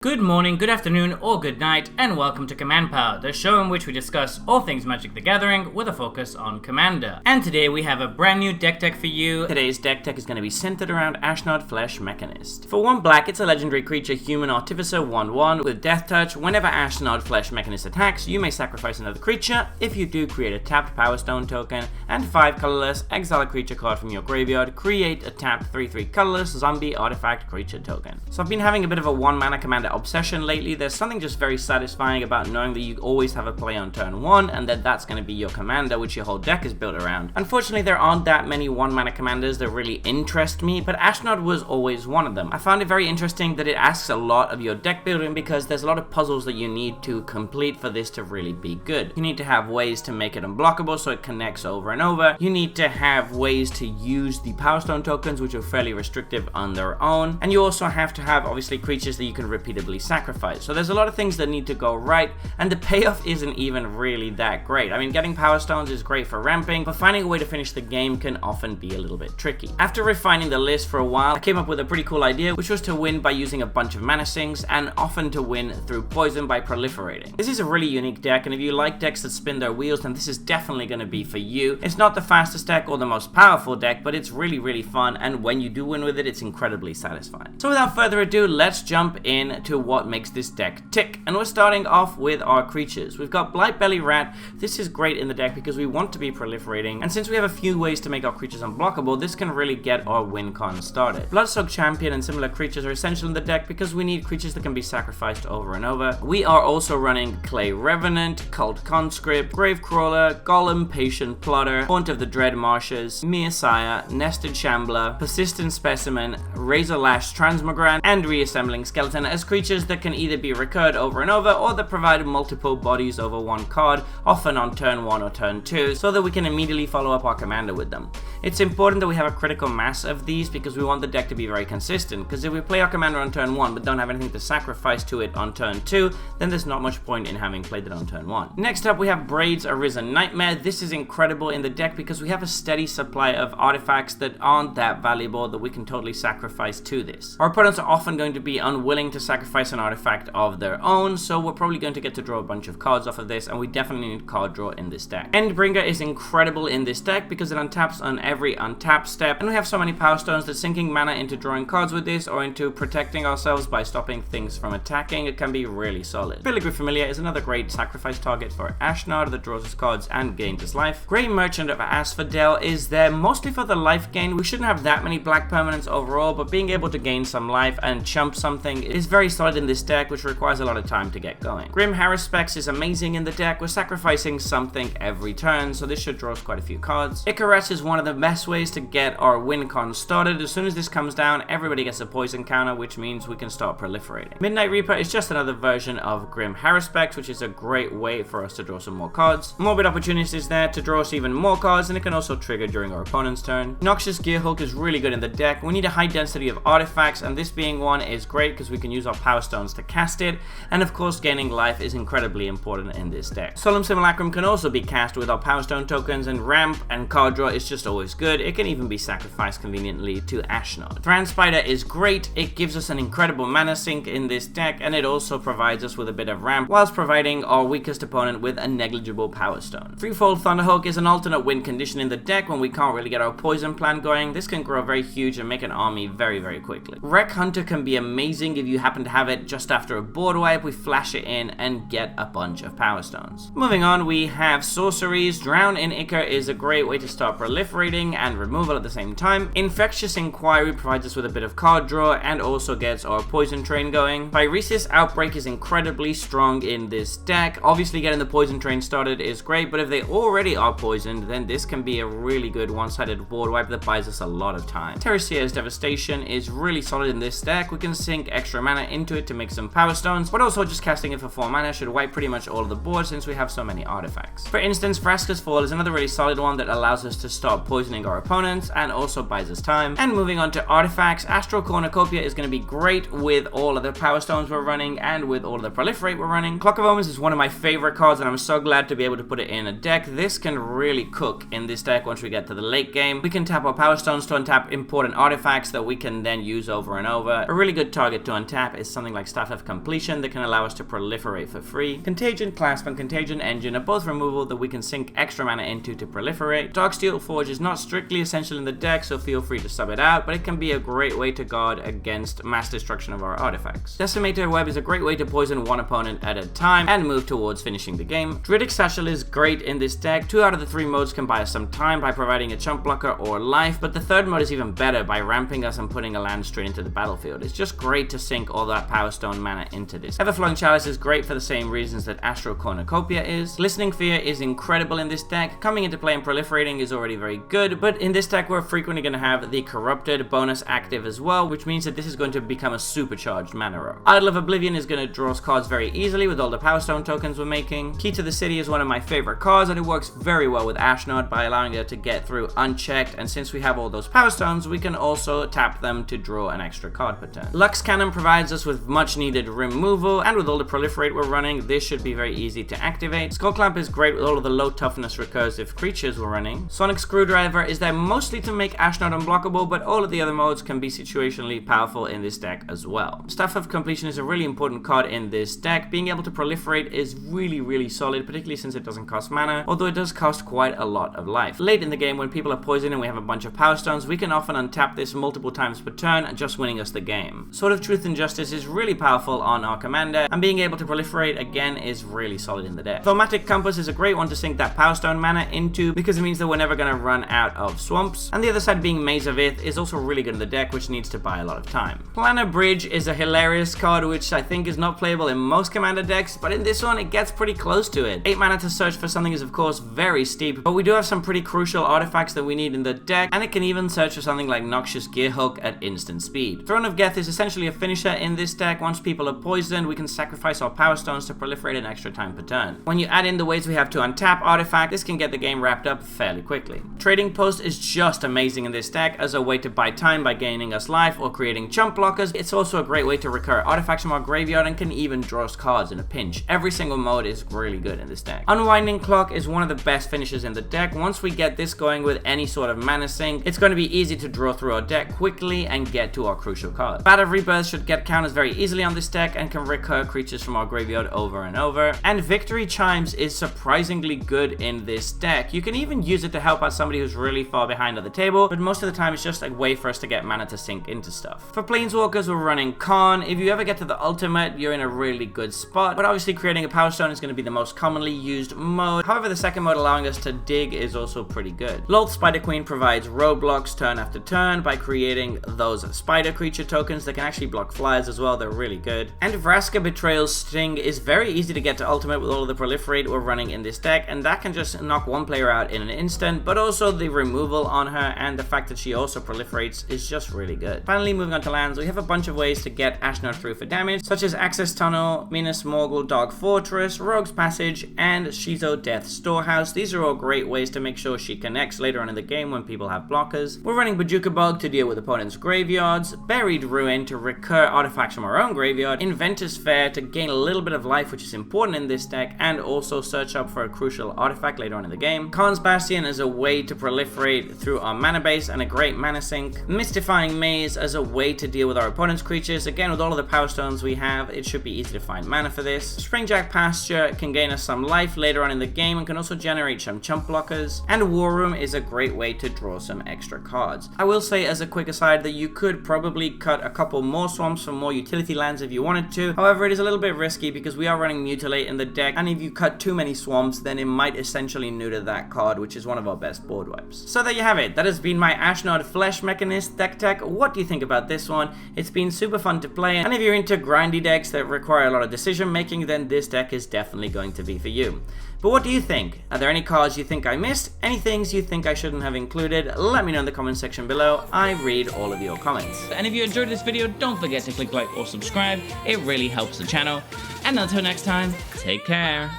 Good morning, good afternoon, or good night, and welcome to Command Power, the show in which we discuss all things Magic the Gathering with a focus on Commander. And today we have a brand new deck tech for you. Today's deck tech is going to be centered around Ashnod Flesh Mechanist. For 1 black, it's a legendary creature, Human Artificer 1/1 with Death Touch. Whenever Ashnod Flesh Mechanist attacks, you may sacrifice another creature. If you do, create a tapped Power Stone token, and 5 colorless, exile a creature card from your graveyard, create a tapped 3/3 colorless zombie artifact creature token. So I've been having a bit of a 1-mana Commander obsession lately. There's something just very satisfying about knowing that you always have a play on turn 1 and that that's going to be your commander, which your whole deck is built around. Unfortunately, there aren't that many 1-mana commanders that really interest me, but Ashnod was always one of them. I found it very interesting that it asks a lot of your deck building because there's a lot of puzzles that you need to complete for this to really be good. You need to have ways to make it unblockable so it connects over and over. You need to have ways to use the Power Stone tokens, which are fairly restrictive on their own, and you also have to have obviously creatures that you can repeatedly sacrifice. So there's a lot of things that need to go right, and the payoff isn't even really that great. I mean, getting Power Stones is great for ramping, but finding a way to finish the game can often be a little bit tricky. After refining the list for a while, I came up with a pretty cool idea, which was to win by using a bunch of mana sinks, and often to win through poison by proliferating. This is a really unique deck, and if you like decks that spin their wheels, then this is definitely going to be for you. It's not the fastest deck or the most powerful deck, but it's really fun, and when you do win with it, it's incredibly satisfying. So without further ado, let's jump into what makes this deck tick, and we're starting off with our creatures. We've got Blightbelly Rat. This is great in the deck because we want to be proliferating, and since we have a few ways to make our creatures unblockable, this can really get our win con started. Bloodsoaked Champion and similar creatures are essential in the deck because we need creatures that can be sacrificed over and over. We are also running Clay Revenant, Cult Conscript, Gravecrawler, Golem Patient Plotter, Haunt of the Dread Marshes, Messiah, Nested Shambler, Persistent Specimen, Razor Lash Transmogrant, and Reassembling Skeleton as creatures that can either be recurred over and over or that provide multiple bodies over one card, often on turn 1 or turn 2, so that we can immediately follow up our commander with them. It's important that we have a critical mass of these because we want the deck to be very consistent, because if we play our commander on turn 1 but don't have anything to sacrifice to it on turn 2, then there's not much point in having played it on turn 1. Next up we have Braid's Arisen Nightmare. This is incredible in the deck because we have a steady supply of artifacts that aren't that valuable that we can totally sacrifice to this. Our opponents are often going to be unwilling to sacrifice an artifact of their own, so we're probably going to get to draw a bunch of cards off of this, and we definitely need card draw in this deck. Endbringer is incredible in this deck because it untaps on every untap step, and we have so many Power Stones that sinking mana into drawing cards with this or into protecting ourselves by stopping things from attacking, it can be really solid. Filigree Familiar is another great sacrifice target for Ashnod that draws his cards and gains his life. Grey Merchant of Asphodel is there mostly for the life gain. We shouldn't have that many black permanents overall, but being able to gain some life and chump something is very solid in this deck, which requires a lot of time to get going. Grim Haruspex is amazing in the deck. We're sacrificing something every turn, so this should draw us quite a few cards. Icarus is one of the best ways to get our win con started. As soon as this comes down, everybody gets a poison counter, which means we can start proliferating. Midnight Reaper is just another version of Grim Haruspex, which is a great way for us to draw some more cards. Morbid Opportunist is there to draw us even more cards, and it can also trigger during our opponent's turn. Noxious Gearhulk is really good in the deck. We need a high density of artifacts, and this being one is great because we can use our Power Stones to cast it, and of course gaining life is incredibly important in this deck. Solemn Simulacrum can also be cast with our Power Stone tokens, and ramp and card draw is just always good. It can even be sacrificed conveniently to Ashnod. Thran Spider is great. It gives us an incredible mana sink in this deck, and it also provides us with a bit of ramp whilst providing our weakest opponent with a negligible Power Stone. Threefold Thunderhawk is an alternate win condition in the deck when we can't really get our poison plan going. This can grow very huge and make an army very quickly. Wreck Hunter can be amazing if you happen to have it just after a board wipe. We flash it in and get a bunch of Power Stones. Moving on, we have sorceries. Drown in Ichor is a great way to start proliferating and removal at the same time. Infectious Inquiry provides us with a bit of card draw and also gets our poison train going. Pyresis Outbreak is incredibly strong in this deck. Obviously getting the poison train started is great, but if they already are poisoned, then this can be a really good one-sided board wipe that buys us a lot of time. Terracier's Devastation is really solid in this deck. We can sink extra mana into it to make some Power Stones, but also just casting it for 4 mana should wipe pretty much all of the board since we have so many artifacts. For instance, Vraska's Fall is another really solid one that allows us to stop poisoning our opponents and also buys us time. And moving on to artifacts, Astral Cornucopia is going to be great with all of the Power Stones we're running and with all of the Proliferate we're running. Clock of Omens is one of my favorite cards, and I'm so glad to be able to put it in a deck. This can really cook in this deck once we get to the late game. We can tap our Power Stones to untap important artifacts that we can then use over and over. A really good target to untap is something like Staff of Completion that can allow us to proliferate for free. Contagion Clasp and Contagion Engine are both removal that we can sink extra mana into to proliferate. Darksteel Forge is not strictly essential in the deck, so feel free to sub it out, but it can be a great way to guard against mass destruction of our artifacts. Decimator Web is a great way to poison one opponent at a time and move towards finishing the game. Druidic Satchel is great in this deck. 2 out of the 3 modes can buy us some time by providing a chump blocker or life, but the third mode is even better by ramping us and putting a land straight into the battlefield. It's just great to sink all that Power Stone mana into this. Everflowing Chalice is great for the same reasons that Astral Cornucopia is. Listening Fear is incredible in this deck. Coming into play and proliferating is already very good, but in this deck we're frequently going to have the Corrupted bonus active as well, which means that this is going to become a supercharged mana row. Idol of Oblivion is going to draw us cards very easily with all the Power Stone tokens we're making. Key to the City is one of my favorite cards, and it works very well with Ashnod by allowing it to get through unchecked, and since we have all those Power Stones, we can also tap them to draw an extra card per turn. Lux Cannon provides us with much needed removal, and with all the Proliferate we're running, this should be very easy to activate. Skull Clamp is great with all of the low toughness recursive creatures we're running. Sonic Screwdriver is there mostly to make Ashnod unblockable, but all of the other modes can be situationally powerful in this deck as well. Staff of Completion is a really important card in this deck. Being able to proliferate is really solid, particularly since it doesn't cost mana, although it does cost quite a lot of life. Late in the game, when people are poisoned and we have a bunch of Power Stones, we can often untap this multiple times per turn, just winning us the game. Sword of Truth and Justice is really powerful on our commander, and being able to proliferate again is really solid in the deck. Thaumatic Compass is a great one to sink that Power Stone mana into, because it means that we're never going to run out of swamps. And the other side being Maze of Ith is also really good in the deck, which needs to buy a lot of time. Planner Bridge is a hilarious card, which I think is not playable in most commander decks, but in this one it gets pretty close to it. 8 mana to search for something is of course very steep, but we do have some pretty crucial artifacts that we need in the deck, and it can even search for something like Noxious Gearhook at instant speed. Throne of Geth is essentially a finisher in this deck. Once people are poisoned, we can sacrifice our Power Stones to proliferate an extra time per turn. When you add in the ways we have to untap artifact, this can get the game wrapped up fairly quickly. Trading Post is just amazing in this deck as a way to buy time by gaining us life or creating chump blockers. It's also a great way to recur artifacts from our graveyard and can even draw us cards in a pinch. Every single mode is really good in this deck. Unwinding Clock is one of the best finishes in the deck. Once we get this going with any sort of mana sink, it's going to be easy to draw through our deck quickly and get to our crucial cards. Bat of Rebirth should get counters very easily on this deck and can recur creatures from our graveyard over and over. And Victory Chimes is surprisingly good in this deck. You can even use it to help out somebody who's really far behind at the table, but most of the time it's just a way for us to get mana to sink into stuff. For Planeswalkers, we're running Khan. If you ever get to the ultimate, you're in a really good spot, but obviously creating a Power Stone is going to be the most commonly used mode. However, the second mode allowing us to dig is also pretty good. Lolth Spider Queen provides roadblocks turn after turn by creating those spider creature tokens that can actually block flyers as well. They're really good. And Vraska Betrayal's Sting is very easy to get to ultimate with all of the proliferate we're running in this deck, and that can just knock one player out in an instant, but also the removal on her and the fact that she also proliferates is just really good. Finally, moving on to lands, we have a bunch of ways to get Ashnod through for damage, such as Access Tunnel, Minas Morgul Dark Fortress, Rogue's Passage, and Shizo Death Storehouse. These are all great ways to make sure she connects later on in the game when people have blockers. We're running Bojuka Bog to deal with opponents' graveyards, Buried Ruin to recur artifacts from our own graveyard, Inventor's Fair to gain a little bit of life, which is important in this deck, and also search up for a crucial artifact later on in the game. Khan's Bastion as a way to proliferate through our mana base and a great mana sink. Mystifying Maze as a way to deal with our opponent's creatures. Again, with all of the Power Stones we have, it should be easy to find mana for this. Springjack Pasture can gain us some life later on in the game and can also generate some chump blockers. And War Room is a great way to draw some extra cards. I will say as a quick aside that you could probably cut a couple more swamps for more utility lands if you wanted to. However, it is a little bit risky because we are running Mutilate in the deck, and if you cut too many swamps, then it might essentially neuter that card, which is one of our best board wipes. So there you have it. That has been my Ashnod Flesh Mechanist deck tech. What do you think about this one? It's been super fun to play, and if you're into grindy decks that require a lot of decision making, then this deck is definitely going to be for you. But what do you think? Are there any cards you think I missed? Any things you think I shouldn't have included? Let me know in the comment section below. I read all of your comments. And if you enjoyed this video, don't forget to click like or subscribe. It really helps the channel. And until next time, take care.